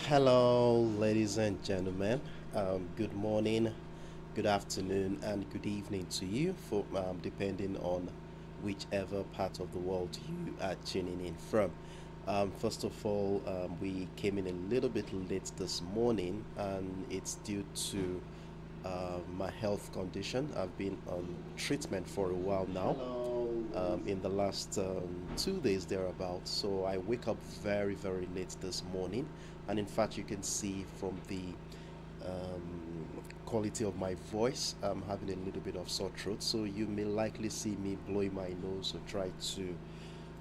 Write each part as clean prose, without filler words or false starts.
Hello, ladies and gentlemen. Good morning, good afternoon, and good evening to you, for depending on whichever part of the world you are tuning in from. First of all, we came in a little bit late this morning, and it's due to my health condition. I've been on treatment for a while now. In the last 2 days thereabouts. So I wake up very, very late this morning, and in fact, you can see from the quality of my voice, I'm having a little bit of sore throat. So you may likely see me blowing my nose or try to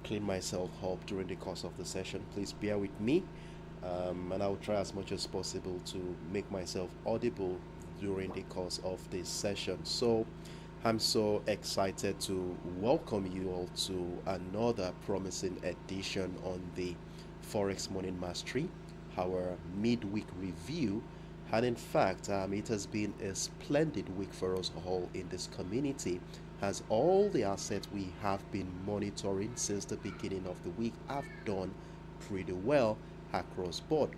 clean myself up during the course of the session. Please bear with me, and I will try as much as possible to make myself audible during the course of this session. So I'm so excited to welcome you all to another promising edition on the Forex Morning Mastery, our midweek review. And in fact, it has been a splendid week for us all in this community, as all the assets we have been monitoring since the beginning of the week have done pretty well across board.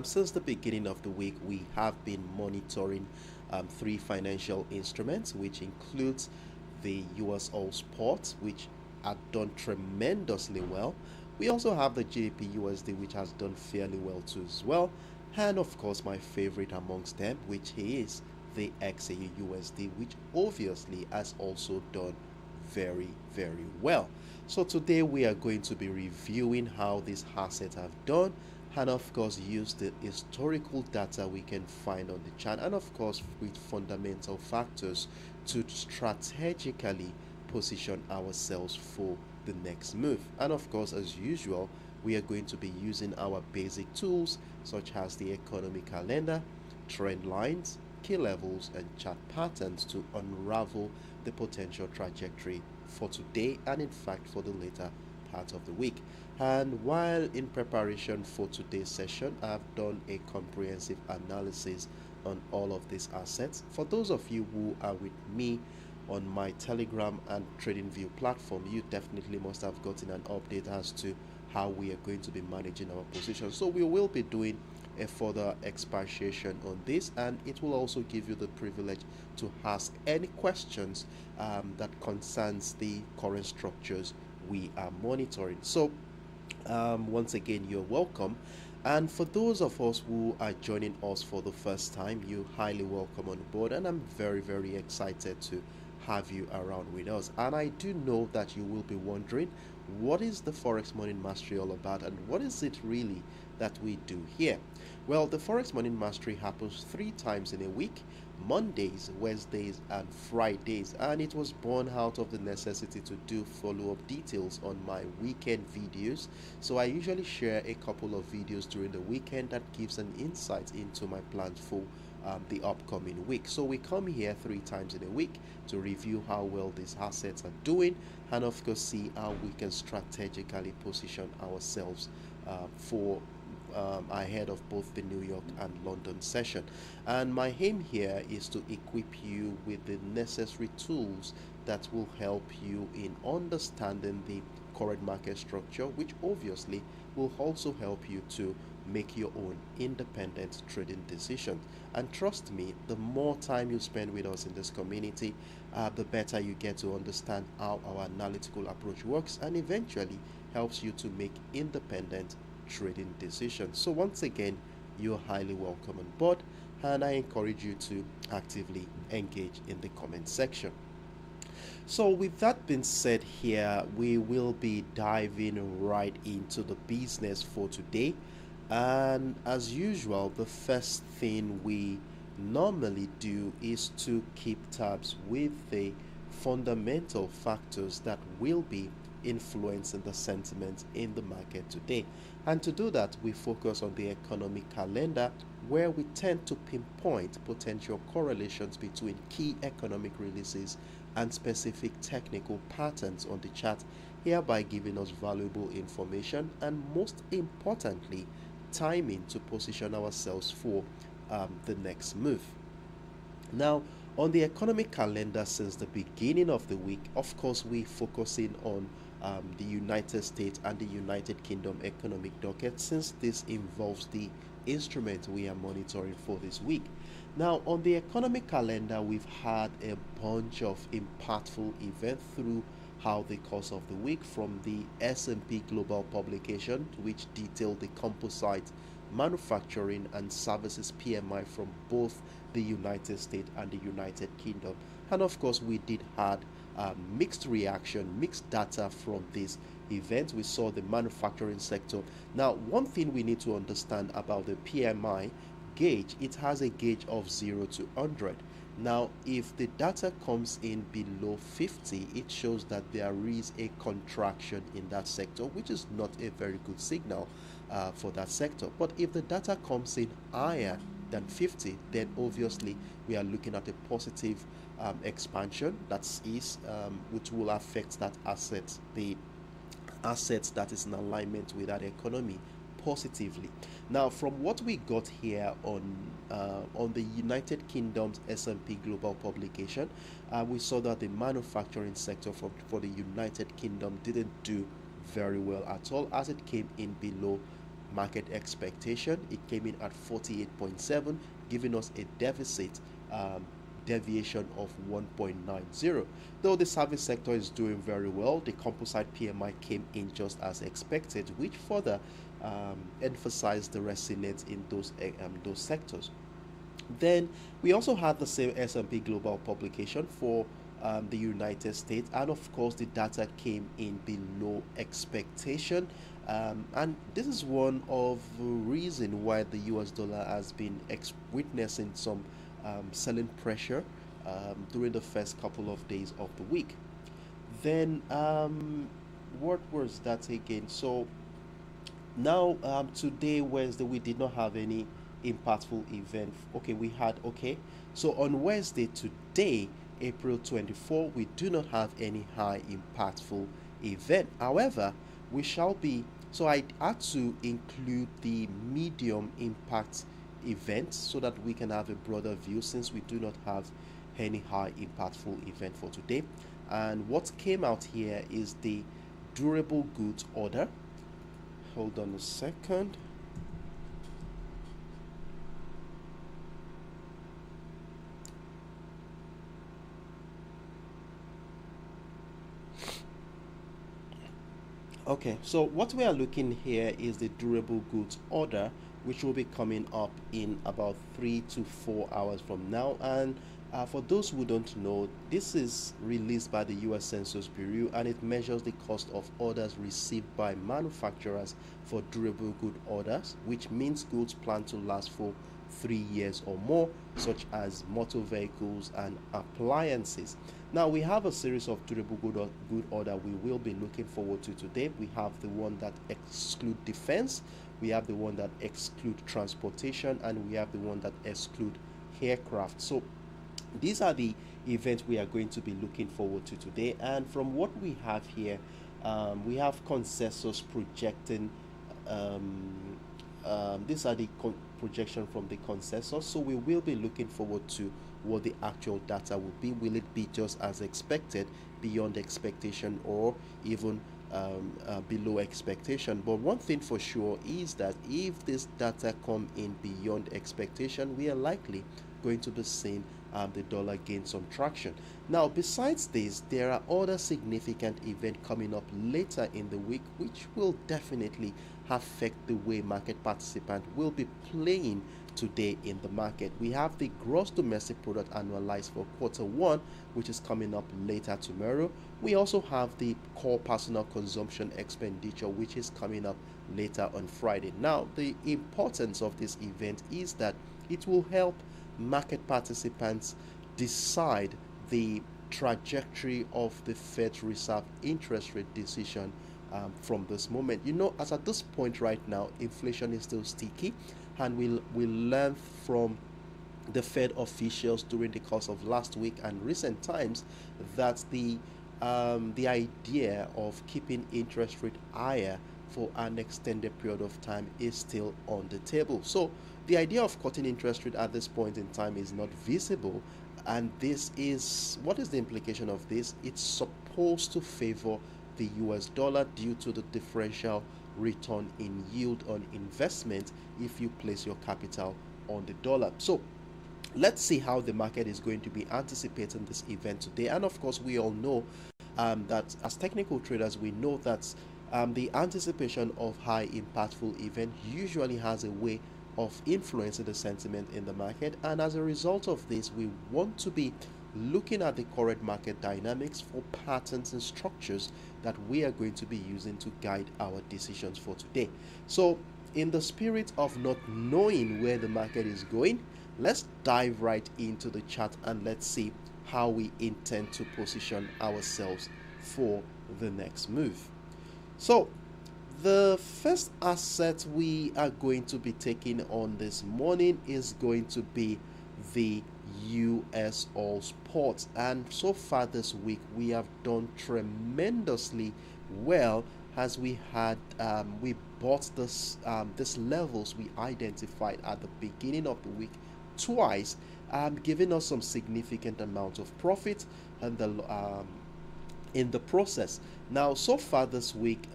Since the beginning of the week, we have been monitoring three financial instruments, which includes the USOILSPOT, which had done tremendously well. We also have the GBPUSD, which has done fairly well too as well. And of course, my favorite amongst them, which is the XAUUSD, which obviously has also done very, very well. So today we are going to be reviewing how these assets have done, and of course use the historical data we can find on the chart, and of course with fundamental factors to strategically position ourselves for the next move. And of course, as usual, we are going to be using our basic tools such as the economic calendar, trend lines, key levels, and chart patterns to unravel the potential trajectory for today, and in fact for the later part of the week. And while in preparation for today's session, I've done a comprehensive analysis on all of these assets. For those of you who are with me on my Telegram and TradingView platform, you definitely must have gotten an update as to how we are going to be managing our position. So we will be doing a further expatiation on this, and it will also give you the privilege to ask any questions that concerns the current structures we are monitoring. So once again, you're welcome. And for those of us who are joining us for the first time, you're highly welcome on board, and I'm very, very excited to have you around with us. And I do know that you will be wondering, what is the Forex Morning Mastery all about, and what is it really that we do here? Well, the Forex Morning Mastery happens 3 times in a week: Mondays, Wednesdays, and Fridays, and it was born out of the necessity to do follow-up details on my weekend videos. So I usually share a couple of videos during the weekend that gives an insight into my plans for the upcoming week. So we come here 3 times in a week to review how well these assets are doing, and of course see how we can strategically position ourselves for ahead of both the New York and London session. And my aim here is to equip you with the necessary tools that will help you in understanding the current market structure, which obviously will also help you to make your own independent trading decisions. And trust me, the more time you spend with us in this community, the better you get to understand how our analytical approach works, and eventually helps you to make independent trading decisions. So once again, you're highly welcome on board, and I encourage you to actively engage in the comment section. So with that being said, here we will be diving right into the business for today. And as usual, the first thing we normally do is to keep tabs with the fundamental factors that will be influencing the sentiment in the market today. And to do that, we focus on the economic calendar, where we tend to pinpoint potential correlations between key economic releases and specific technical patterns on the chart, hereby giving us valuable information and, most importantly, timing to position ourselves for the next move. Now, on the economic calendar, since the beginning of the week, of course, we're focusing on the United States and the United Kingdom economic docket, since this involves the instrument we are monitoring for this week. Now, on the economic calendar, we've had a bunch of impactful events throughout the course of the week, from the S&P Global publication, which detailed the composite manufacturing and services PMI from both the United States and the United Kingdom. And of course, we did had mixed reaction, mixed data from this event. We saw the manufacturing sector. Now, one thing we need to understand about the PMI gauge, it has a gauge of 0 to 100. Now, if the data comes in below 50, it shows that there is a contraction in that sector, which is not a very good signal for that sector. But if the data comes in higher than 50, then obviously we are looking at a positive expansion, that is, which will affect that asset, the assets that is in alignment with that economy positively. Now, from what we got here on the United Kingdom's S&P Global publication, we saw that the manufacturing sector for the United Kingdom didn't do very well at all, as it came in below market expectation. It came in at 48.7, giving us a deficit deviation of 1.90. Though the service sector is doing very well, the composite PMI came in just as expected, which further emphasized the resilience in those sectors. Then we also had the same S&P Global publication for the United States, and of course the data came in below expectation, and this is one of the reason why the US dollar has been witnessing some selling pressure during the first couple of days of the week. Then what was that again? So now today, Wednesday, we did not have any impactful event. Okay, we had, okay, so on Wednesday, today, April 24, we do not have any high impactful event. However, we shall be, so I had to include the medium impact events so that we can have a broader view, since we do not have any high impactful event for today. And what came out here is the durable goods order. Hold on a second. Okay, so what we are looking here is the durable goods order, which will be coming up in about 3 to 4 hours from now. And for those who don't know, this is released by the US Census Bureau, and it measures the cost of orders received by manufacturers for durable good orders, which means goods planned to last for 3 years or more, such as motor vehicles and appliances. Now, we have a series of durable good order we will be looking forward to today. We have the one that exclude defense, we have the one that exclude transportation, and we have the one that exclude aircraft. So these are the events we are going to be looking forward to today. And from what we have here, we have consensus projecting, these are the projection from the consensus. So we will be looking forward to what the actual data will be. Will it be just as expected, beyond expectation, or even below expectation? But one thing for sure is that if this data come in beyond expectation, we are likely going to be seeing the dollar gain some traction. Now, besides this, there are other significant events coming up later in the week, which will definitely affect the way market participants will be playing today in the market. We have the gross domestic product annualized for Q1, which is coming up later tomorrow. We also have the core personal consumption expenditure, which is coming up later on Friday. Now, the importance of this event is that it will help market participants decide the trajectory of the Fed Reserve interest rate decision from this moment. You know, as at this point right now, inflation is still sticky, and we learned from the Fed officials during the course of last week and recent times that the idea of keeping interest rate higher for an extended period of time is still on the table. So the idea of cutting interest rate at this point in time is not visible, and this is what is the implication of this? It's supposed to favor the US dollar due to the differential return in yield on investment if you place your capital on the dollar. So let's see how the market is going to be anticipating this event today. And of course, we all know that as technical traders, we know that the anticipation of high impactful event usually has a way of influencing the sentiment in the market. And as a result of this, we want to be looking at the current market dynamics for patterns and structures that we are going to be using to guide our decisions for today. So in the spirit of not knowing where the market is going, let's dive right into the chart and let's see how we intend to position ourselves for the next move. So the first asset we are going to be taking on this morning is going to be the USOILSPOT, and so far this week we have done tremendously well as we had we bought this levels we identified at the beginning of the week twice, giving us some significant amount of profit and in the process. Now, so far this week,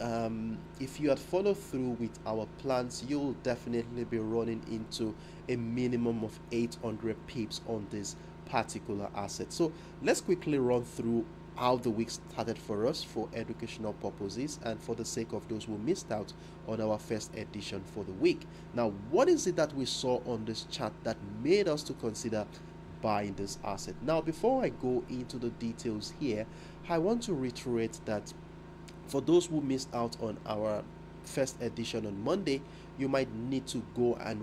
if you had followed through with our plans, you'll definitely be running into a minimum of 800 pips on this particular asset. So let's quickly run through how the week started for us for educational purposes and for the sake of those who missed out on our first edition for the week. Now, what is it that we saw on this chart that made us to consider buying this asset? Now, before I go into the details here, I want to reiterate that for those who missed out on our first edition on Monday, you might need to go and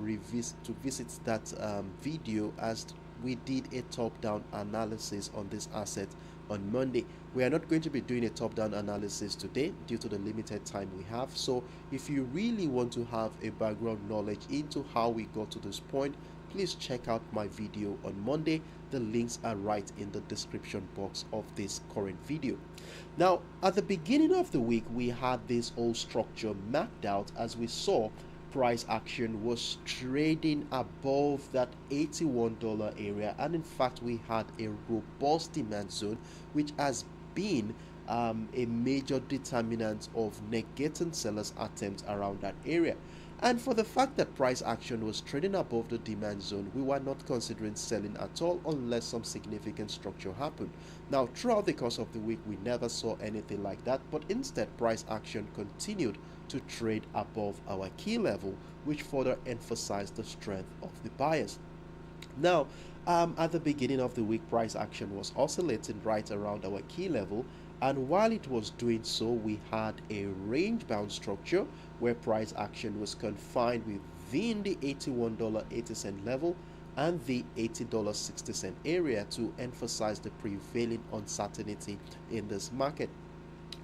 visit that video, as we did a top-down analysis on this asset on Monday. We are not going to be doing a top-down analysis today due to the limited time we have. So if you really want to have a background knowledge into how we got to this point, please check out my video on Monday. The links are right in the description box of this current video. Now, at the beginning of the week, we had this whole structure mapped out as we saw price action was trading above that $81 area, and in fact we had a robust demand zone which has been a major determinant of negating sellers' attempts around that area. And for the fact that price action was trading above the demand zone, we were not considering selling at all unless some significant structure happened. Now, throughout the course of the week, we never saw anything like that, but instead price action continued to trade above our key level, which further emphasized the strength of the buyers. Now, at the beginning of the week, price action was oscillating right around our key level, and while it was doing so, we had a range bound structure where price action was confined within the $81.80 level and the $80.60 area to emphasize the prevailing uncertainty in this market.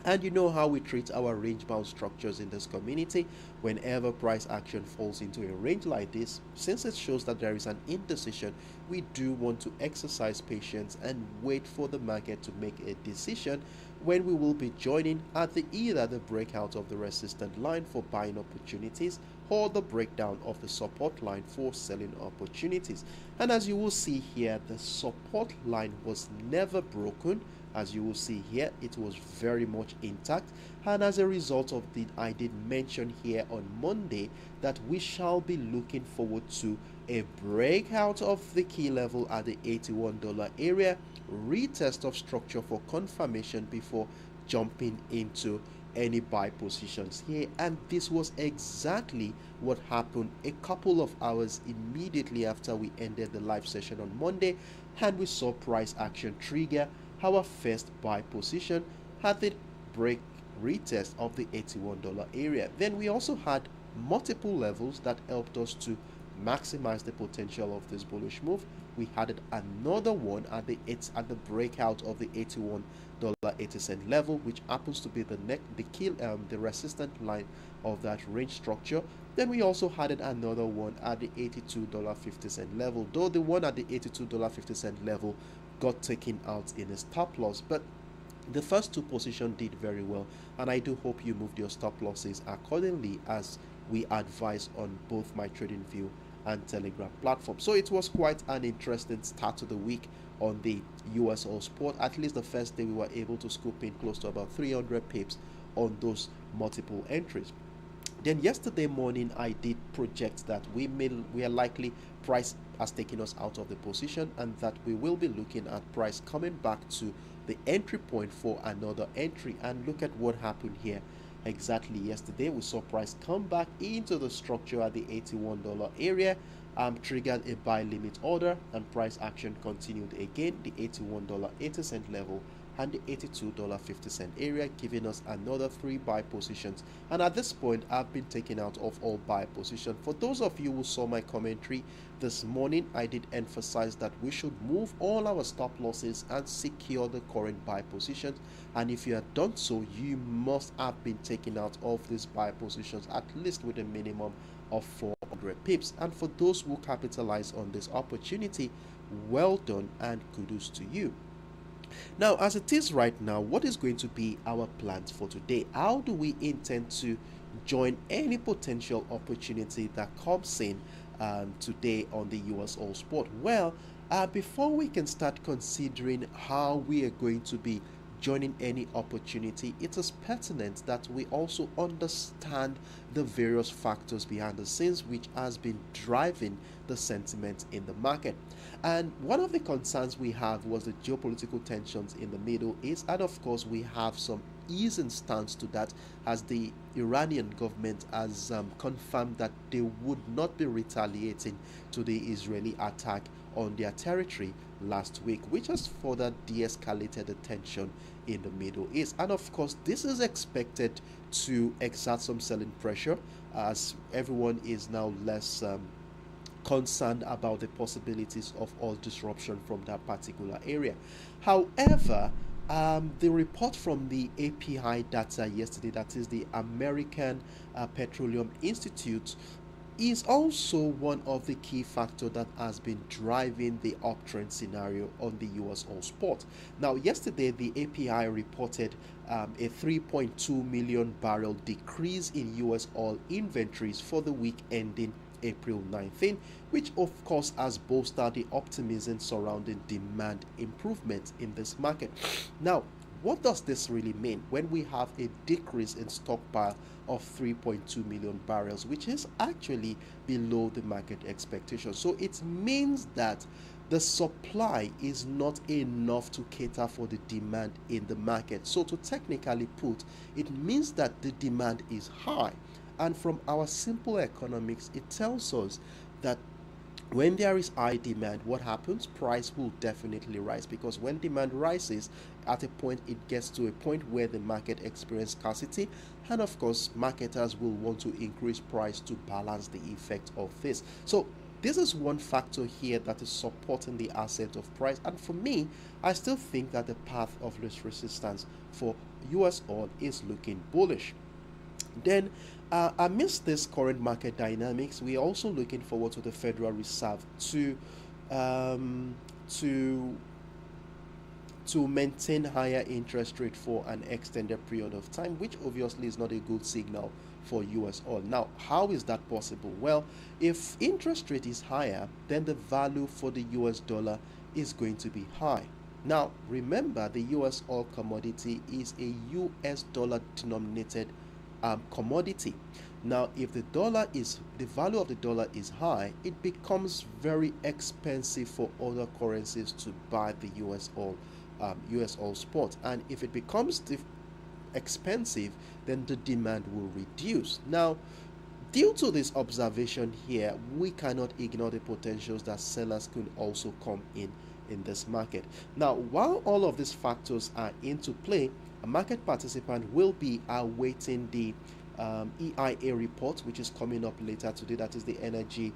And you know how we treat our range bound structures in this community. Whenever price action falls into a range like this, since it shows that there is an indecision, we do want to exercise patience and wait for the market to make a decision when we will be joining at either the breakout of the resistance line for buying opportunities or the breakdown of the support line for selling opportunities. And as you will see here, the support line was never broken. As you will see here, it was very much intact, and as a result of it, I did mention here on Monday that we shall be looking forward to a breakout of the key level at the $81 area, retest of structure for confirmation before jumping into any buy positions here. And this was exactly what happened a couple of hours immediately after we ended the live session on Monday, and we saw price action trigger our first buy position at the break retest of the $81 area. Then we also had multiple levels that helped us to maximize the potential of this bullish move. We added another one at the breakout of the $81.80 level, which happens to be the resistance line of that range structure. Then we also added another one at the $82.50 level, though the one at the $82.50 level got taken out in a stop loss, but the first two positions did very well, and I do hope you moved your stop losses accordingly as we advise on both my TradingView and Telegram platform. So it was quite an interesting start to the week on the USOILSPOT. At least the first day we were able to scoop in close to about 300 pips on those multiple entries. Then yesterday morning, I did project that we are likely price has taken us out of the position, and that we will be looking at price coming back to the entry point for another entry. And look at what happened here. Exactly yesterday, we saw price come back into the structure at the $81 area, triggered a buy limit order, and price action continued again, the $81.80 level and the $82.50 area, giving us another 3 buy positions. And at this point, I've been taken out of all buy positions. For those of you who saw my commentary this morning, I did emphasize that we should move all our stop losses and secure the current buy positions. And if you have done so, you must have been taken out of these buy positions at least with a minimum of 400 pips. And for those who capitalize on this opportunity, well done and kudos to you. Now, as it is right now, what is going to be our plans for today? How do we intend to join any potential opportunity that comes in today on the USOILSPOT? Well, before we can start considering how we are going to be joining any opportunity, it is pertinent that we also understand the various factors behind the scenes which has been driving the sentiment in the market. And one of the concerns we have was the geopolitical tensions in the Middle East, and of course we have some easing stance to that, as the Iranian government has confirmed that they would not be retaliating to the Israeli attack on their territory last week, which has further de-escalated the tension in the Middle East. And of course, this is expected to exert some selling pressure, as everyone is now less concerned about the possibilities of oil disruption from that particular area. However, the report from the API data yesterday, that is the American Petroleum Institute, is also one of the key factors that has been driving the uptrend scenario on the USOILSPOT. Now, yesterday the API reported a 3.2 million barrel decrease in US oil inventories for the week ending April 19, which of course has bolstered the optimism surrounding demand improvement in this market. Now, what does this really mean when we have a decrease in stockpile of 3.2 million barrels, which is actually below the market expectation? So it means that the supply is not enough to cater for the demand in the market. So to technically put, it means that the demand is high. And from our simple economics, it tells us that when there is high demand, what happens? Price will definitely rise, because when demand rises, at a point it gets to a point where the market experiences scarcity, and of course marketers will want to increase price to balance the effect of this. So this is one factor here that is supporting the ascent of price. And for me, I still think that the path of least resistance for US oil is looking bullish. Then, amidst this current market dynamics, we are also looking forward to the Federal Reserve to maintain higher interest rate for an extended period of time, which obviously is not a good signal for US oil. Now, how is that possible? Well, if interest rate is higher, then the value for the US dollar is going to be high. Now, remember, the US oil commodity is a US dollar denominated commodity. Now, if the value of the dollar is high, it becomes very expensive for other currencies to buy the US oil spot. And if it becomes expensive, then the demand will reduce. Now, due to this observation here, we cannot ignore the potentials that sellers could also come in this market. Now, while all of these factors are into play, a market participant will be awaiting the EIA report, which is coming up later today. That is the Energy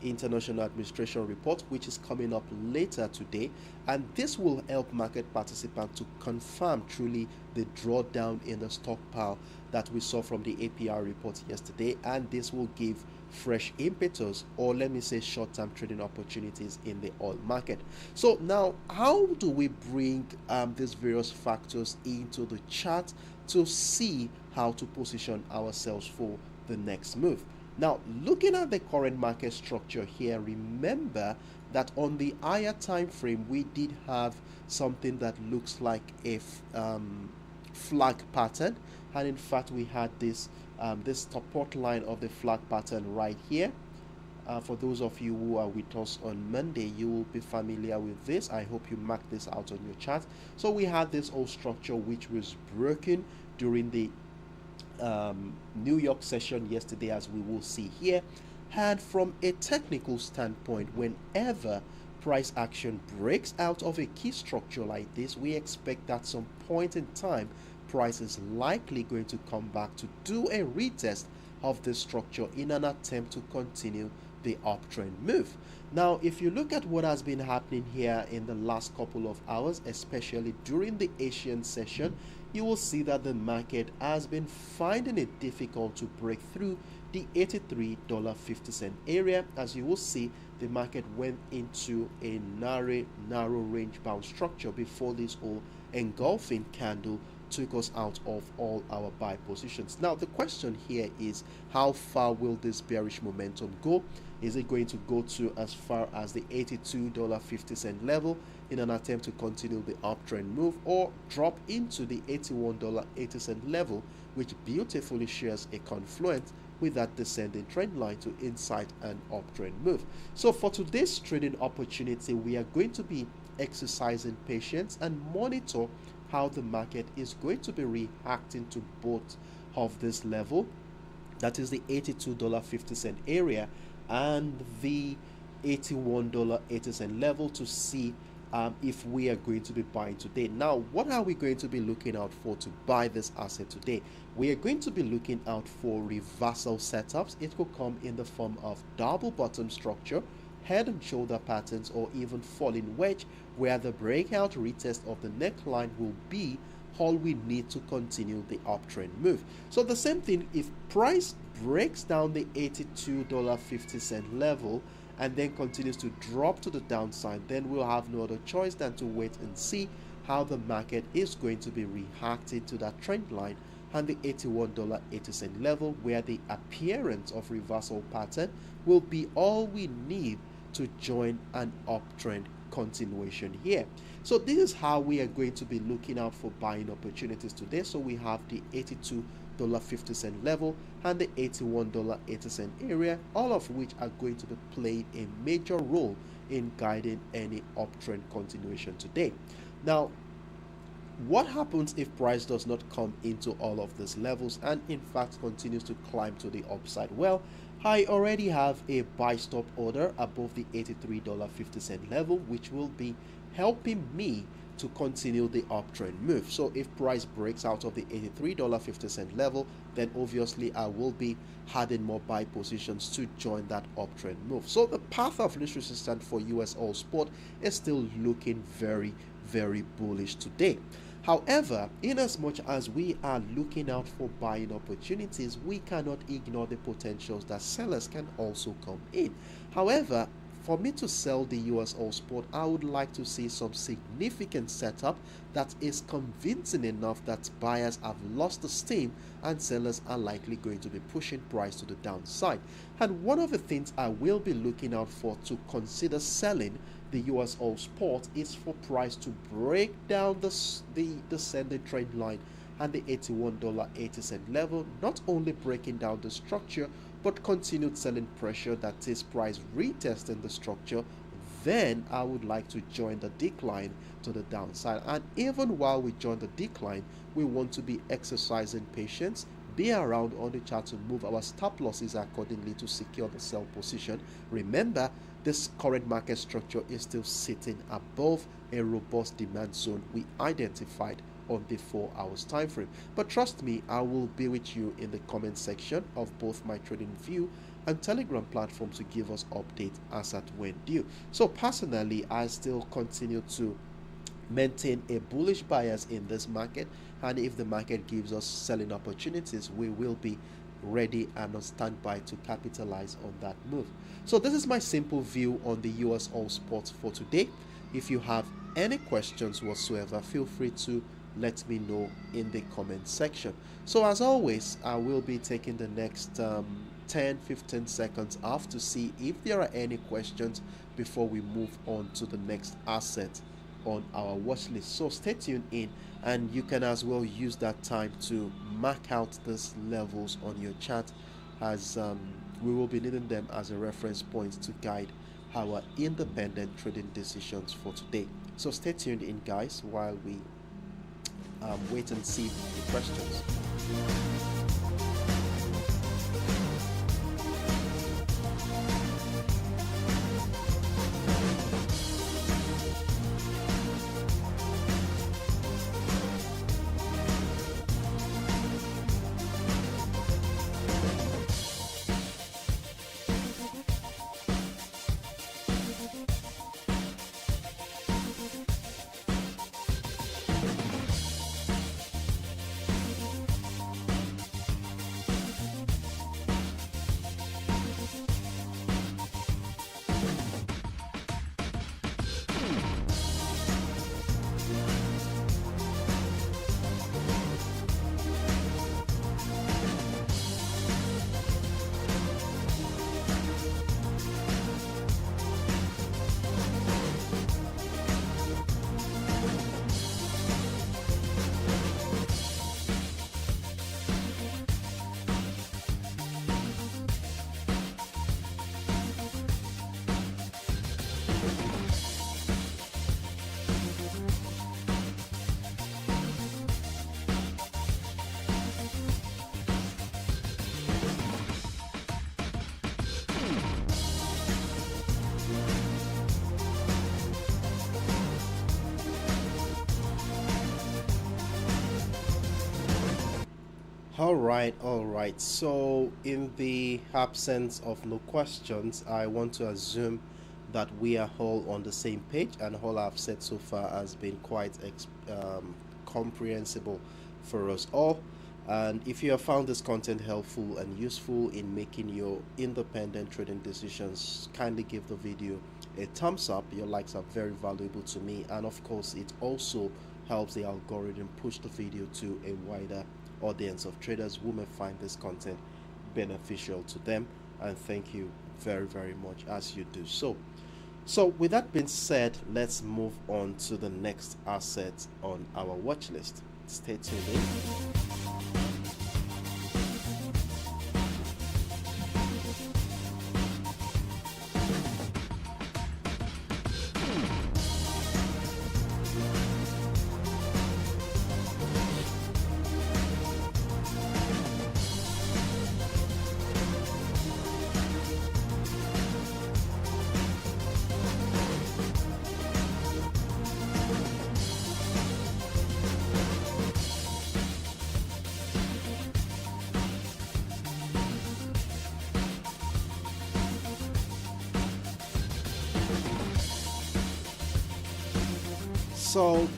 International Administration report, which is coming up later today, and this will help market participants to confirm truly the drawdown in the stockpile that we saw from the APR report yesterday, and this will give fresh impetus, or let me say short-term trading opportunities in the oil market. So now, how do we bring these various factors into the chart to see how to position ourselves for the next move? Now, looking at the current market structure here, remember that on the higher time frame we did have something that looks like a flag pattern, and in fact we had this this support line of the flag pattern right here. For those of you who are with us on Monday, you will be familiar with this. I hope you mark this out on your chart. So we had this whole structure which was broken during the New York session yesterday, as we will see here. And from a technical standpoint, whenever price action breaks out of a key structure like this, we expect at some point in time price is likely going to come back to do a retest of this structure in an attempt to continue the uptrend move. Now, if you look at what has been happening here in the last couple of hours, especially during the Asian session, you will see that the market has been finding it difficult to break through the $83.50 area. As you will see, the market went into a narrow range bound structure before this whole engulfing candle took us out of all our buy positions. Now the question here is, how far will this bearish momentum go? Is it going to go to as far as the $82.50 level in an attempt to continue the uptrend move, or drop into the $81.80 level, which beautifully shares a confluence with that descending trend line to incite an uptrend move? So for today's trading opportunity, we are going to be exercising patience and monitor how the market is going to be reacting to both of this level, that is the $82.50 area and the $81.80 level, to see if we are going to be buying today. Now, what are we going to be looking out for to buy this asset today? We are going to be looking out for reversal setups. It will come in the form of double bottom structure, head and shoulder patterns, or even falling wedge, where the breakout retest of the neckline will be all we need to continue the uptrend move. So the same thing, if price breaks down the $82.50 level and then continues to drop to the downside, then we'll have no other choice than to wait and see how the market is going to be reacting to that trend line and the $81.80 level, where the appearance of reversal pattern will be all we need to join an uptrend continuation here. So this is how we are going to be looking out for buying opportunities today. So we have the $82.50 level and the $81.80 area, all of which are going to be playing a major role in guiding any uptrend continuation today. Now, what happens if price does not come into all of these levels and in fact continues to climb to the upside? Well, I already have a buy stop order above the $83.50 level, which will be helping me to continue the uptrend move. So if price breaks out of the $83.50 level, then obviously I will be adding more buy positions to join that uptrend move. So the path of least resistance for USOILSPOT is still looking very, very bullish today. However, in as much as we are looking out for buying opportunities, we cannot ignore the potentials that sellers can also come in. However, for me to sell the USOILSPOT, I would like to see some significant setup that is convincing enough that buyers have lost the steam and sellers are likely going to be pushing price to the downside. And one of the things I will be looking out for to consider selling the USOILSPOT is for price to break down the descending trend line and the $81.80 level, not only breaking down the structure, but continued selling pressure, that is price retesting the structure. Then I would like to join the decline to the downside. And even while we join the decline, we want to be exercising patience, be around on the chart to move our stop losses accordingly to secure the sell position. Remember, this current market structure is still sitting above a robust demand zone we identified on the 4 hours time frame. But trust me, I will be with you in the comment section of both my Trading View and Telegram platform to give us updates as at when due. So personally, I still continue to maintain a bullish bias in this market, and if the market gives us selling opportunities, we will be ready and on standby to capitalize on that move. So this is my simple view on the USOILSPOT for today. If you have any questions whatsoever, feel free to let me know in the comment section. So as always, I will be taking the next 10-15 seconds off to see if there are any questions before we move on to the next asset. on our watch list. So stay tuned in, and you can as well use that time to mark out these levels on your chart, as we will be needing them as a reference point to guide our independent trading decisions for today. So stay tuned in, guys, while we wait and see the questions. All right. So, in the absence of no questions, I want to assume that we are all on the same page, and all I've said so far has been quite comprehensible for us all. And if you have found this content helpful and useful in making your independent trading decisions, kindly give the video a thumbs up. Your likes are very valuable to me, and of course, it also helps the algorithm push the video to a wider audience of traders who may find this content beneficial to them. And thank you very, very much as you do so. So with that being said, let's move on to the next asset on our watch list. Stay tuned in. So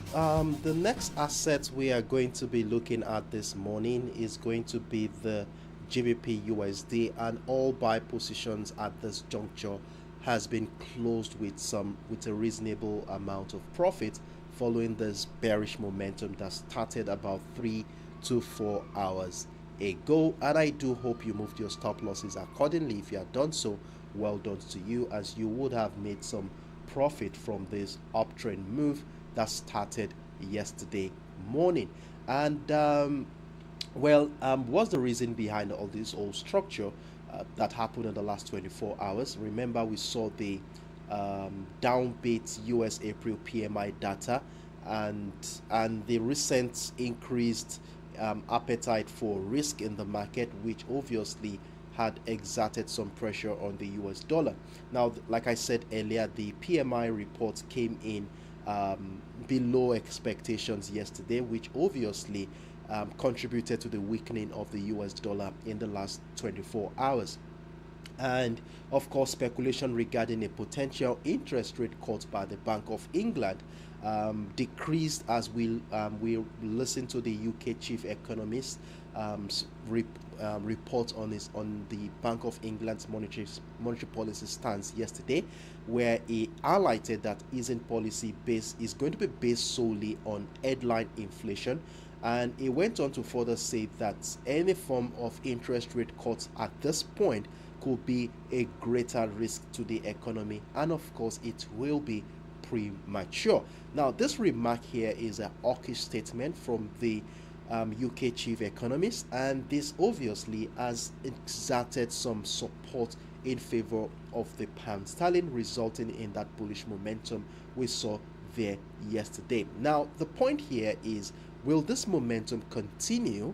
the next asset we are going to be looking at this morning is going to be the GBPUSD, and all buy positions at this juncture has been closed with a reasonable amount of profit following this bearish momentum that started about 3 to 4 hours ago. And I do hope you moved your stop losses accordingly. If you have done so, well done to you, as you would have made some profit from this uptrend move that started yesterday morning. And what's the reason behind all this whole structure that happened in the last 24 hours? Remember, we saw the downbeat US April PMI data, and the recent increased appetite for risk in the market, which obviously had exerted some pressure on the US dollar. Now, like I said earlier, the PMI report came in below expectations yesterday, which obviously contributed to the weakening of the US dollar in the last 24 hours. And of course, speculation regarding a potential interest rate cut by the Bank of England decreased as we listen to the UK chief economist report on the Bank of England's monetary policy stance yesterday, where he highlighted that easing policy is going to be based solely on headline inflation. And he went on to further say that any form of interest rate cuts at this point could be a greater risk to the economy, and of course it will be premature. Now, this remark here is a hawkish statement from the UK chief economist, and this obviously has exerted some support in favor of the pound sterling, resulting in that bullish momentum we saw there yesterday. Now, the point here is, will this momentum continue,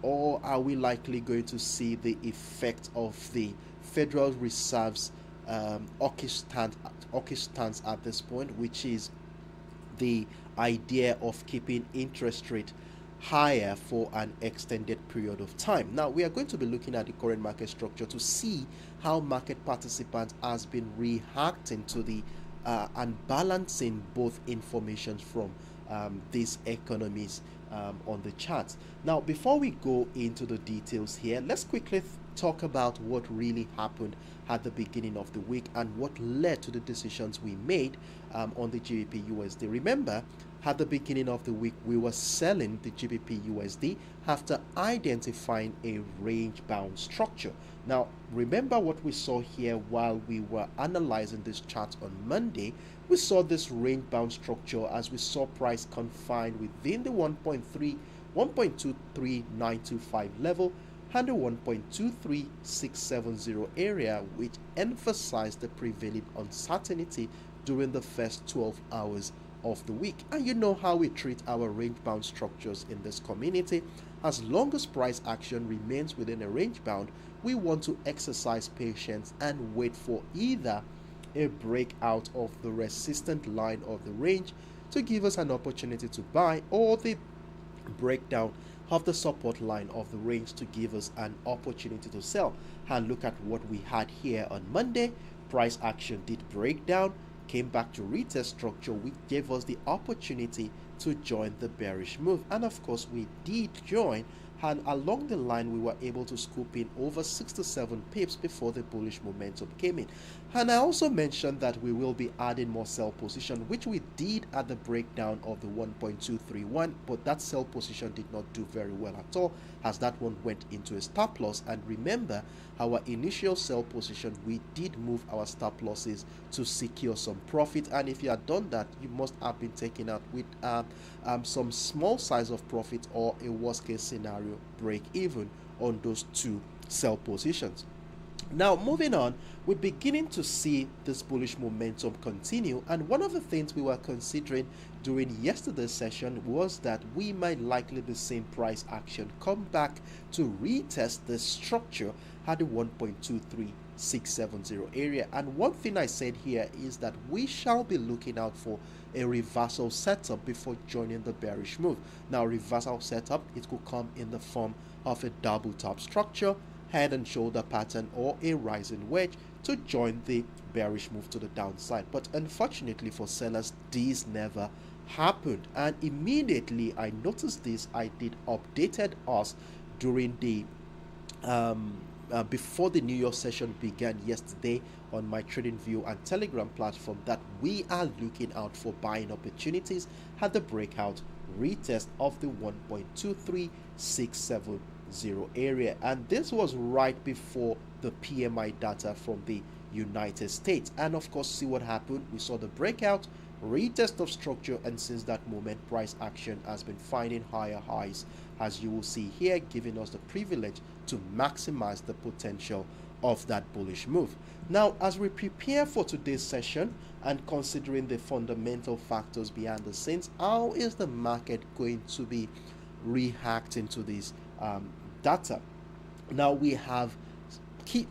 or are we likely going to see the effect of the Federal Reserve's hawkish stance at this point, which is the idea of keeping interest rate higher for an extended period of time. Now, we are going to be looking at the current market structure to see how market participants has been reacting to the and balancing both information from these economies on the charts. Now, before we go into the details here, let's quickly talk about what really happened at the beginning of the week and what led to the decisions we made on the GBPUSD. Remember, at the beginning of the week, we were selling the GBPUSD after identifying a range-bound structure. Now, remember what we saw here while we were analyzing this chart on Monday. We saw this range-bound structure as we saw price confined within the 1.23925 level and the 1.23670 area, which emphasized the prevailing uncertainty during the first 12 hours of the week. And you know how we treat our range bound structures in this community. As long as price action remains within a range bound, we want to exercise patience and wait for either a breakout of the resistant line of the range to give us an opportunity to buy, or the breakdown of the support line of the range to give us an opportunity to sell. And look at what we had here on Monday. Price action did break down, came back to retest structure, which gave us the opportunity to join the bearish move. And of course, we did join, and along the line we were able to scoop in over 67 pips before the bullish momentum came in. And I also mentioned that we will be adding more sell position, which we did at the breakdown of the 1.231, but that sell position did not do very well at all, as that one went into a stop loss. And remember, our initial sell position, we did move our stop losses to secure some profit, and if you had done that, you must have been taken out with some small size of profit, or a worst case scenario break even on those two sell positions. Now, moving on, we're beginning to see this bullish momentum continue, and one of the things we were considering during yesterday's session was that we might likely be seeing price action come back to retest the structure at the 1.23670 area. And one thing I said here is that we shall be looking out for a reversal setup before joining the bearish move. Now, reversal setup, it could come in the form of a double top structure, head and shoulder pattern, or a rising wedge to join the bearish move to the downside. But unfortunately for sellers, this never happened, and immediately I noticed this, I did updated us during the before the New York session began yesterday on my TradingView and Telegram platform, that we are looking out for buying opportunities at the breakout retest of the 1.23670 area. And this was right before the PMI data from the United States. And of course, see what happened. We saw the breakout, retest of structure, and since that moment, price action has been finding higher highs, as you will see here, giving us the privilege to maximize the potential of that bullish move. Now, as we prepare for today's session and considering the fundamental factors behind the scenes, how is the market going to be reacting to this data? Now, we have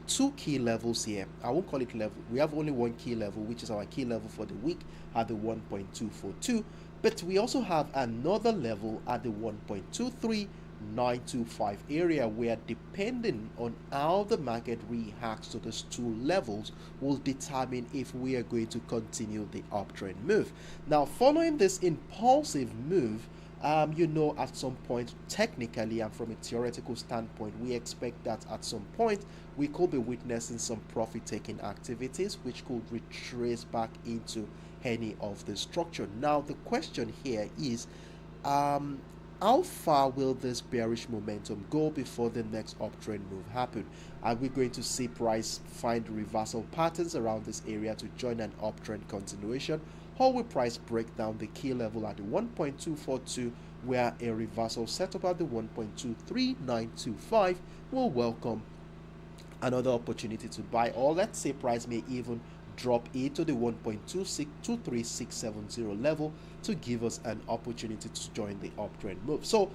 two key levels here. I won't call it level. We have only one key level, which is our key level for the week at the 1.242. But we also have another level at the 1.23925 area, where depending on how the market reacts to these two levels will determine if we are going to continue the uptrend move. Now, following this impulsive move, you know, at some point, technically and from a theoretical standpoint, we expect that at some point we could be witnessing some profit-taking activities, which could retrace back into any of the structure. Now, the question here is, how far will this bearish momentum go before the next uptrend move happen? Are we going to see price find reversal patterns around this area to join an uptrend continuation, or will price break down the key level at the 1.242, where a reversal set up at the 1.23925 will welcome another opportunity to buy, or let's say price may even drop into the 1.23670 level to give us an opportunity to join the uptrend move. So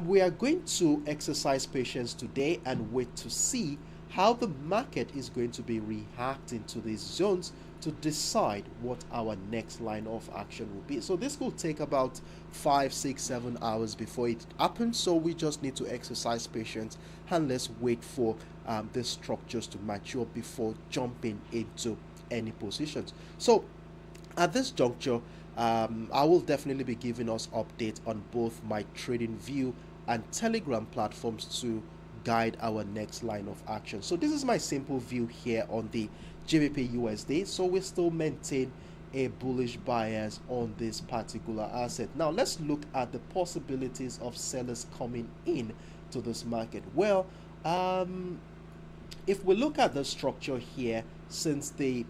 we are going to exercise patience today and wait to see how the market is going to be reacting to these zones to decide what our next line of action will be. So this will take about 5, 6, 7 hours before it happens. So we just need to exercise patience and let's wait for the structures to mature before jumping into any positions. So at this juncture, I will definitely be giving us updates on both my trading view and Telegram platforms to guide our next line of action. So this is my simple view here on the GBPUSD. So we still maintain a bullish bias on this particular asset. Now let's look at the possibilities of sellers coming in to this market. Well, if we look at the structure here, since the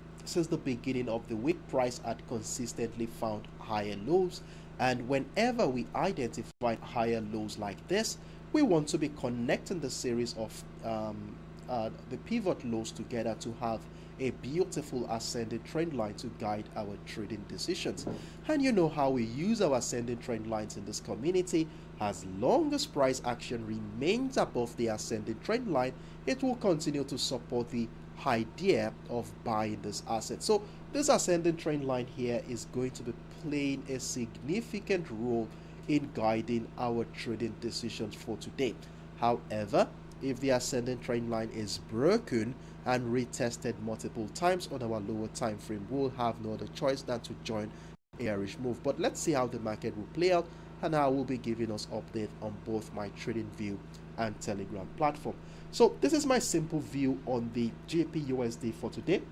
beginning of the week, price had consistently found higher lows, and whenever we identify higher lows like this, we want to be connecting the series of the pivot lows together to have a beautiful ascending trend line to guide our trading decisions. And you know how we use our ascending trend lines in this community. As long as price action remains above the ascending trend line, it will continue to support the idea of buying this asset. So this ascending trend line here is going to be playing a significant role in guiding our trading decisions for today. However, if the ascending trend line is broken and retested multiple times on our lower time frame, we'll have no other choice than to join a bearish move. But let's see how the market will play out, and I will be giving us update on both my trading view and Telegram platform. So this is my simple view on the GBPUSD for today.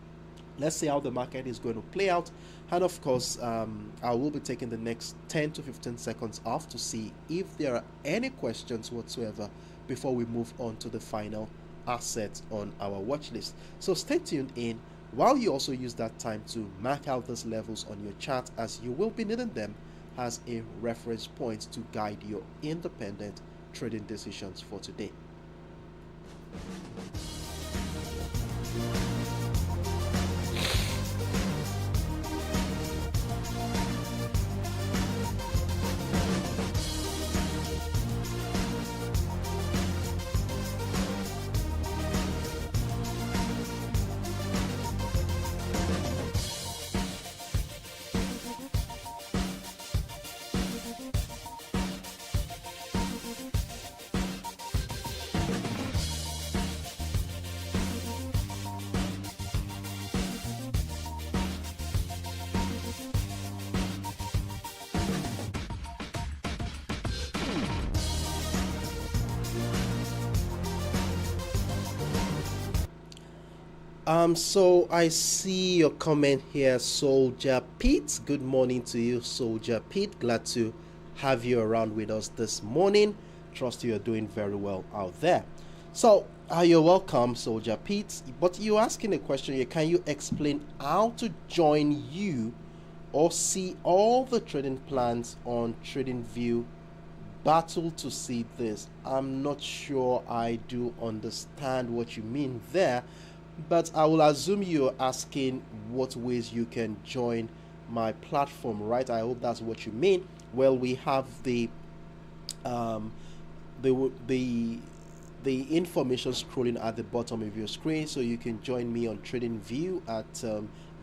Let's see how the market is going to play out, and of course I will be taking the next 10 to 15 seconds off to see if there are any questions whatsoever before we move on to the final assets on our watch list. So stay tuned in while you also use that time to mark out these levels on your chart, as you will be needing them as a reference point to guide your independent trading decisions for today. So I see your comment here, Soldier Pete. Good morning to you, Soldier Pete. Glad to have you around with us this morning. Trust you're doing very well out there. So you're welcome, Soldier Pete. But you're asking a question here. Can you explain how to join you or see all the trading plans on TradingView? Battle to see this. I'm not sure I do understand what you mean there, but I will assume you're asking what ways you can join my platform, right? I hope that's what you mean. Well, we have the information scrolling at the bottom of your screen, so you can join me on TradingView at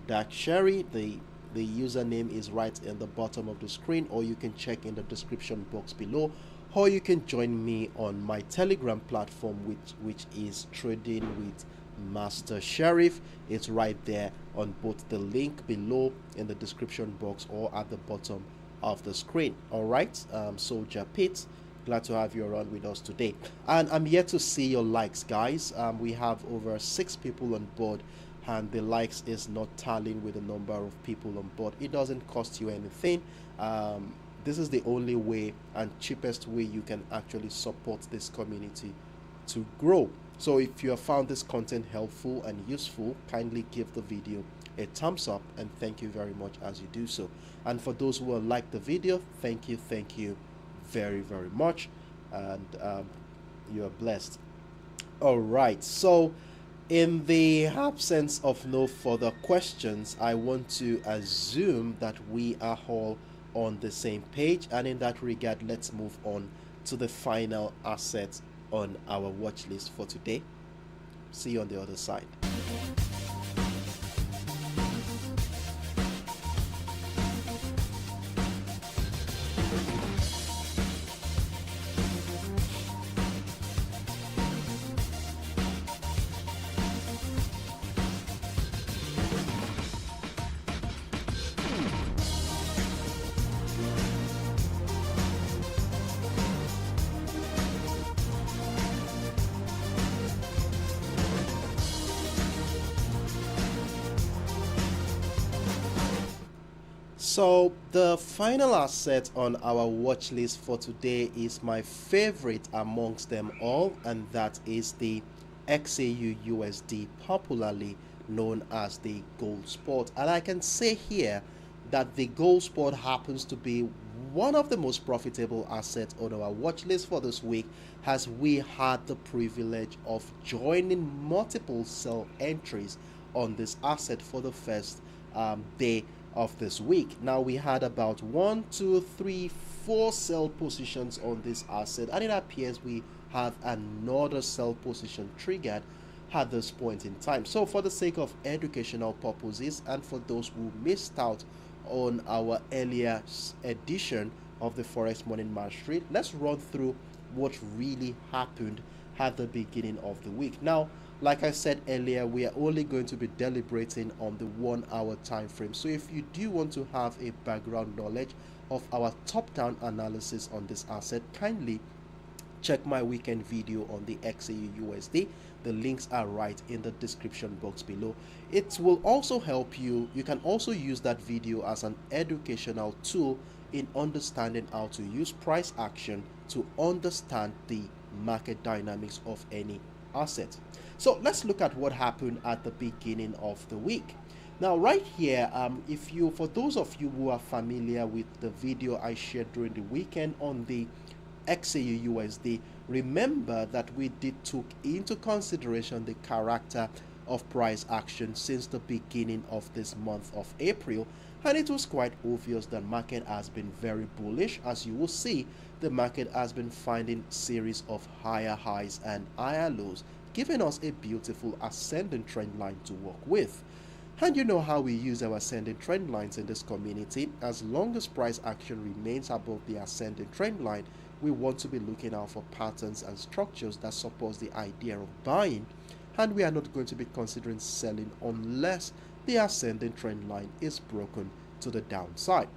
Dark Sherry. The username is right in the bottom of the screen, or you can check in the description box below, or you can join me on my Telegram platform, which is Trading with Master Sheriff. It's right there on both the link below in the description box or at the bottom of the screen. All right, Soldier Pete, glad to have you around with us today, and I'm yet to see your likes, guys. We have over 6 people on board, and the likes is not tallying with the number of people on board. It doesn't cost you anything. this is the only way and cheapest way you can actually support this community to grow. So if you have found this content helpful and useful, kindly give the video a thumbs up, and thank you very much as you do so. And for those who have liked the video, thank you very much, and you are blessed. All right, so in the absence of no further questions, I want to assume that we are all on the same page, and in that regard, let's move on to the final asset on our watch list for today. See you on the other side. So the final asset on our watch list for today is my favorite amongst them all, and that is the XAUUSD, popularly known as the gold spot. And I can say here that the gold spot happens to be one of the most profitable assets on our watch list for this week, as we had the privilege of joining multiple sell entries on this asset for the first day of this week. Now we had about 1, 2, 3, 4 sell positions on this asset, and it appears we have another sell position triggered at this point in time. So for the sake of educational purposes, and for those who missed out on our earlier edition of the Forex Morning Mastery, let's run through what really happened at the beginning of the week. Now, like I said earlier, we are only going to be deliberating on the 1 hour time frame. So if you do want to have a background knowledge of our top-down analysis on this asset, kindly check my weekend video on the XAUUSD. The links are right in the description box below. It will also help you. You can also use that video as an educational tool in understanding how to use price action to understand the market dynamics of any asset. So let's look at what happened at the beginning of the week. Now right here, for those of you who are familiar with the video I shared during the weekend on the XAUUSD, remember that we did took into consideration the character of price action since the beginning of this month of April, and it was quite obvious that market has been very bullish. As you will see, the market has been finding series of higher highs and higher lows, giving us a beautiful ascending trend line to work with. And you know how we use our ascending trend lines in this community. As long as price action remains above the ascending trend line, we want to be looking out for patterns and structures that support the idea of buying, and we are not going to be considering selling unless the ascending trend line is broken to the downside.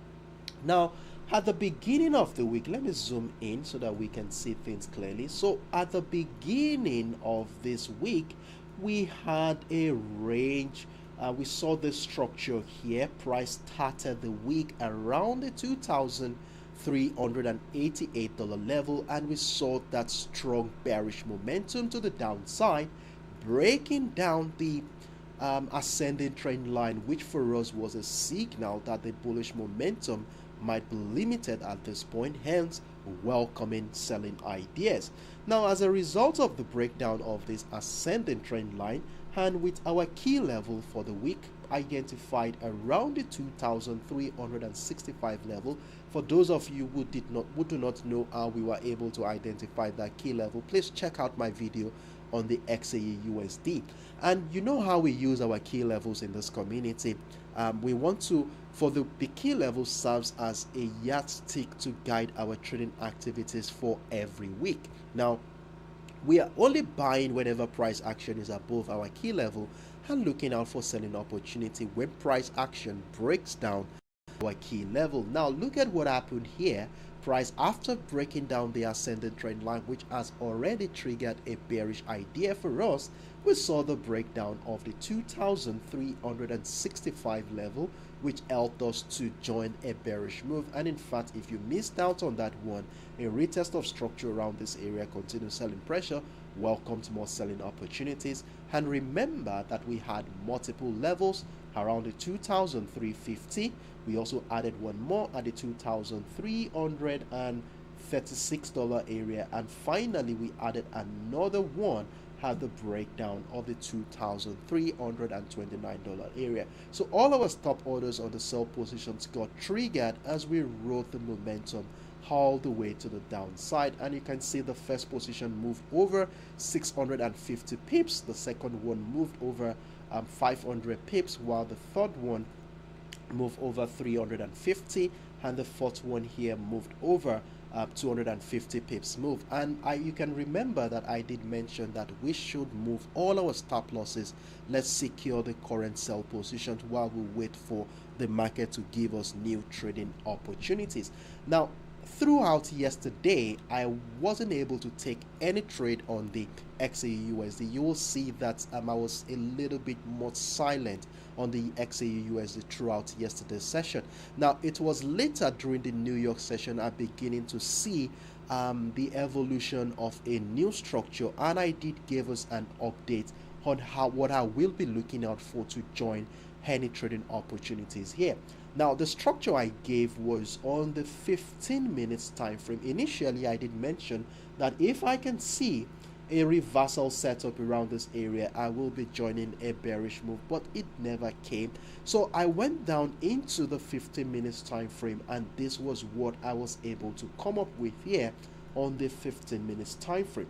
Now, at the beginning of the week, let me zoom in so that we can see things clearly. So at the beginning of this week, we had a range. We saw this structure here. Price started the week around the $2,388 level, and we saw that strong bearish momentum to the downside, breaking down the ascending trend line, which for us was a signal that the bullish momentum might be limited at this point, hence welcoming selling ideas. Now, as a result of the breakdown of this ascending trend line, and with our key level for the week identified around the 2,365 level, for those of you who do not know how we were able to identify that key level, please check out my video on the XAUUSD. And you know how we use our key levels in this community. We want to, the key level serves as a yardstick to guide our trading activities for every week. Now, we are only buying whenever price action is above our key level and looking out for selling opportunity when price action breaks down our key level. Now look at what happened here. price, after breaking down the ascending trend line, which has already triggered a bearish idea for us, we saw the breakdown of the 2,365 level, which helped us to join a bearish move. And in fact, if you missed out on that one, a retest of structure around this area, continued selling pressure, welcomed more selling opportunities. And remember that we had multiple levels around the 2,350. We also added one more at the $2,336 area, and finally we added another one at the breakdown of the $2,329 area. So all our stop orders on the sell positions got triggered as we rode the momentum all the way to the downside. And you can see the first position moved over 650 pips, the second one moved over 500 pips, while the third one moved over 350, and the fourth one here moved over 250 pips move. And you can remember that I did mention that we should move all our stop losses. Let's secure the current sell positions while we wait for the market to give us new trading opportunities. Now, throughout yesterday, I wasn't able to take any trade on the XAUUSD. You will see that I was a little bit more silent on the XAUUSD throughout yesterday's session. Now, it was later during the New York session I'm beginning to see the evolution of a new structure, and I did give us an update on what I will be looking out for to join any trading opportunities here. Now, the structure I gave was on the 15 minutes time frame. Initially, I did mention that if I can see a reversal setup around this area, I will be joining a bearish move, but it never came. So I went down into the 15 minutes time frame, and this was what I was able to come up with here on the 15 minutes time frame.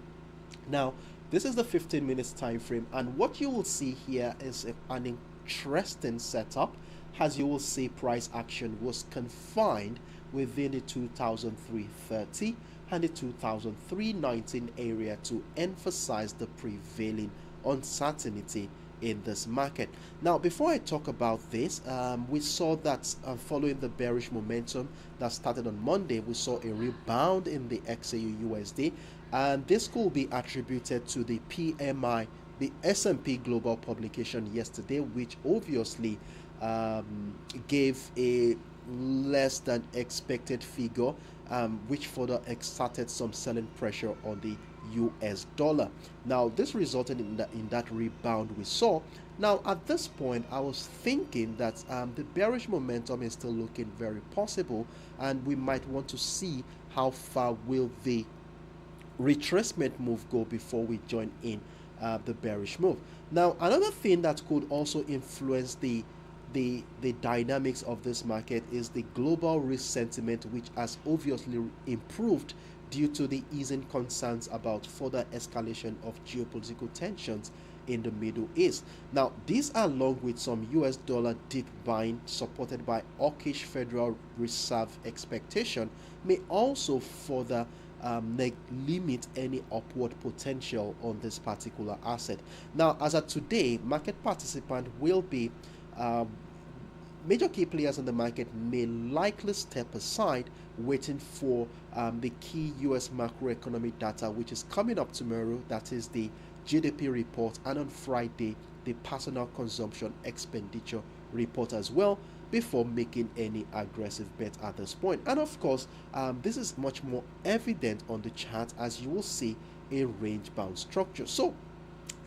Now, this is the 15 minutes time frame, and what you will see here is an interesting setup. As you will see, price action was confined within the 2,330 and the 2,319 area to emphasize the prevailing uncertainty in this market. Now, before I talk about this, we saw that following the bearish momentum that started on Monday, we saw a rebound in the XAUUSD, and this could be attributed to the PMI, the S&P Global publication yesterday, which obviously gave a less than expected figure, which further exerted some selling pressure on the US dollar. Now, this resulted in that rebound we saw. Now, at this point, I was thinking that the bearish momentum is still looking very possible, and we might want to see how far will the retracement move go before we join in the bearish move. Now, another thing that could also influence the dynamics of this market is the global risk sentiment, which has obviously improved due to the easing concerns about further escalation of geopolitical tensions in the Middle East. Now, these, along with some US dollar deep buying supported by hawkish Federal Reserve expectation, may also further limit any upward potential on this particular asset. Now, as of today, market participants will be major key players in the market may likely step aside, waiting for the key US macroeconomic data, which is coming up tomorrow. That is the GDP report, and on Friday, the personal consumption expenditure report as well, before making any aggressive bet at this point. And of course, this is much more evident on the chart, as you will see a range bound structure. So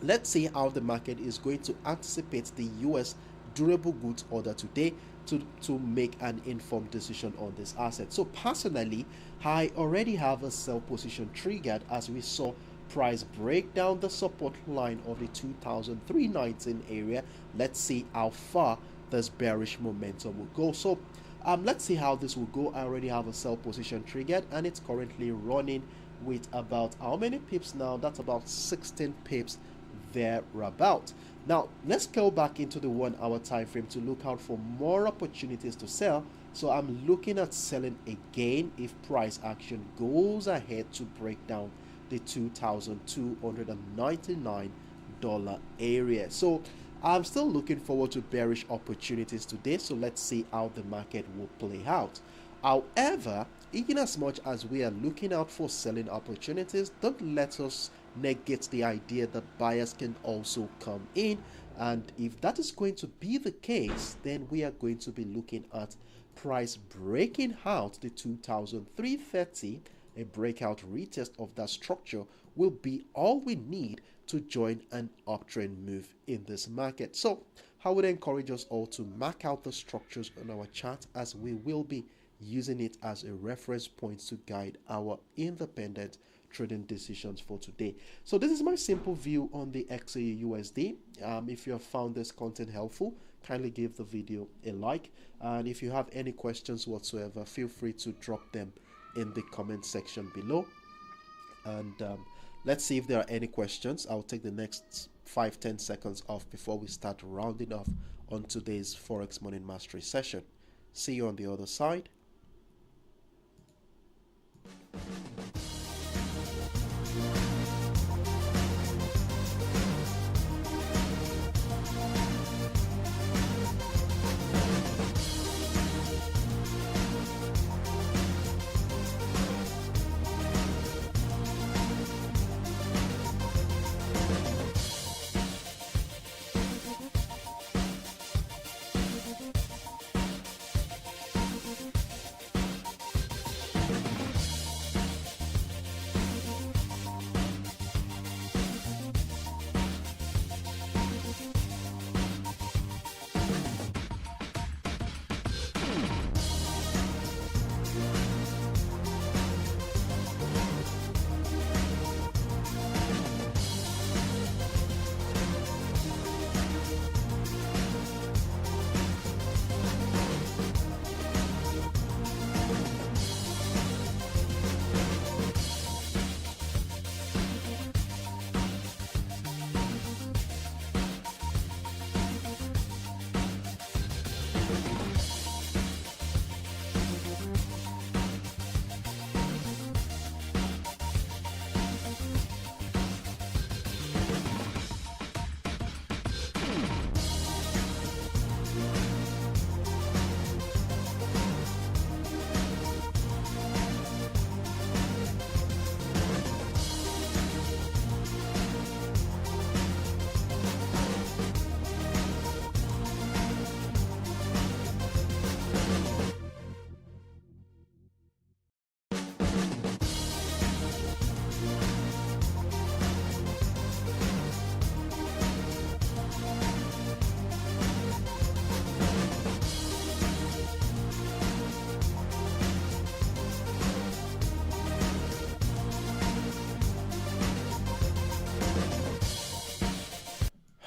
let's see how the market is going to anticipate the US durable goods order today to make an informed decision on this asset. So personally, I already have a sell position triggered as we saw price break down the support line of the 2,319 area. Let's see how far this bearish momentum will go. So let's see how this will go. I already have a sell position triggered, and it's currently running with about how many pips now? That's about 16 pips thereabout. Now, let's go back into the 1 hour time frame to look out for more opportunities to sell. So I'm looking at selling again if price action goes ahead to break down the $2,299 area. So I'm still looking forward to bearish opportunities today. So let's see how the market will play out. However, in as much as we are looking out for selling opportunities, don't let us negate the idea that buyers can also come in. And if that is going to be the case, then we are going to be looking at price breaking out the 2330. A breakout retest of that structure will be all we need to join an uptrend move in this market. So I would encourage us all to mark out the structures on our chart, as we will be using it as a reference point to guide our independent trading decisions for today. So this is my simple view on the XAUUSD. If you have found this content helpful, kindly give the video a like, and if you have any questions whatsoever, feel free to drop them in the comment section below. And let's see if there are any questions. I'll take the next 5-10 seconds off before we start rounding off on today's Forex Morning Mastery session. See you on the other side.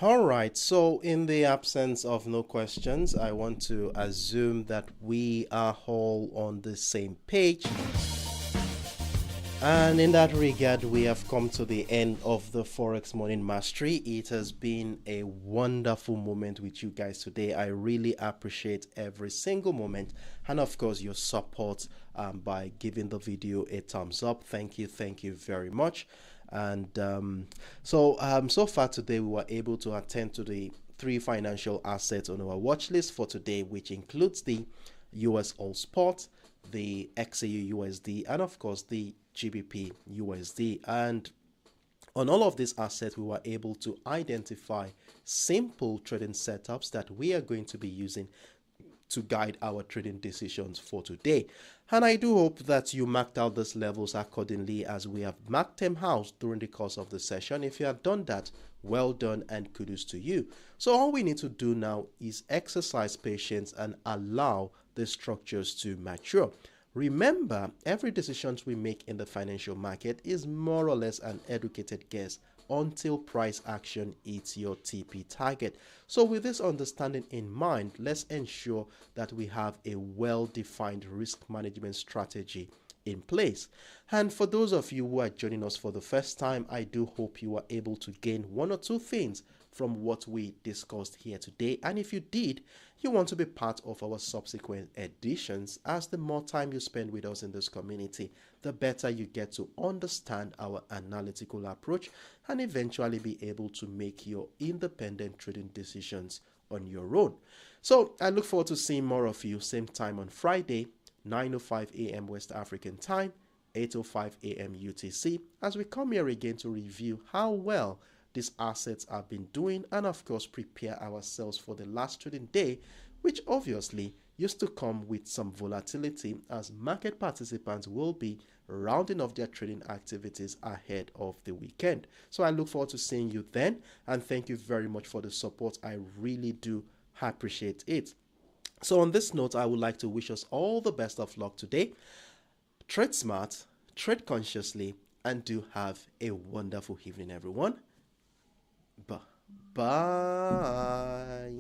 All right, so in the absence of no questions, I want to assume that we are all on the same page. And in that regard, we have come to the end of the Forex Morning Mastery. It has been a wonderful moment with you guys today. I really appreciate every single moment, and of course your support by giving the video a thumbs up. Thank you very much. And so far today we were able to attend to the 3 financial assets on our watch list for today, which includes the USOILSPOT, the XAUUSD, and of course the GBPUSD. And on all of these assets, we were able to identify simple trading setups that we are going to be using to guide our trading decisions for today. And I do hope that you marked out these levels accordingly, as we have marked them out during the course of the session. If you have done that, well done and kudos to you. So all we need to do now is exercise patience and allow the structures to mature. Remember, every decision we make in the financial market is more or less an educated guess until price action hits your TP target. So with this understanding in mind, let's ensure that we have a well-defined risk management strategy in place. And for those of you who are joining us for the first time, I do hope you are able to gain 1 or 2 things from what we discussed here today. And if you did, you want to be part of our subsequent editions, as the more time you spend with us in this community, the better you get to understand our analytical approach and eventually be able to make your independent trading decisions on your own. So I look forward to seeing more of you same time on Friday. 9:05 a.m. West African time, 8:05 a.m. UTC, as we come here again to review how well these assets have been doing and of course prepare ourselves for the last trading day, which obviously used to come with some volatility as market participants will be rounding off their trading activities ahead of the weekend. So I look forward to seeing you then, and thank you very much for the support. I really do appreciate it. So on this note, I would like to wish us all the best of luck today. Trade smart, trade consciously, and do have a wonderful evening, everyone. Bye.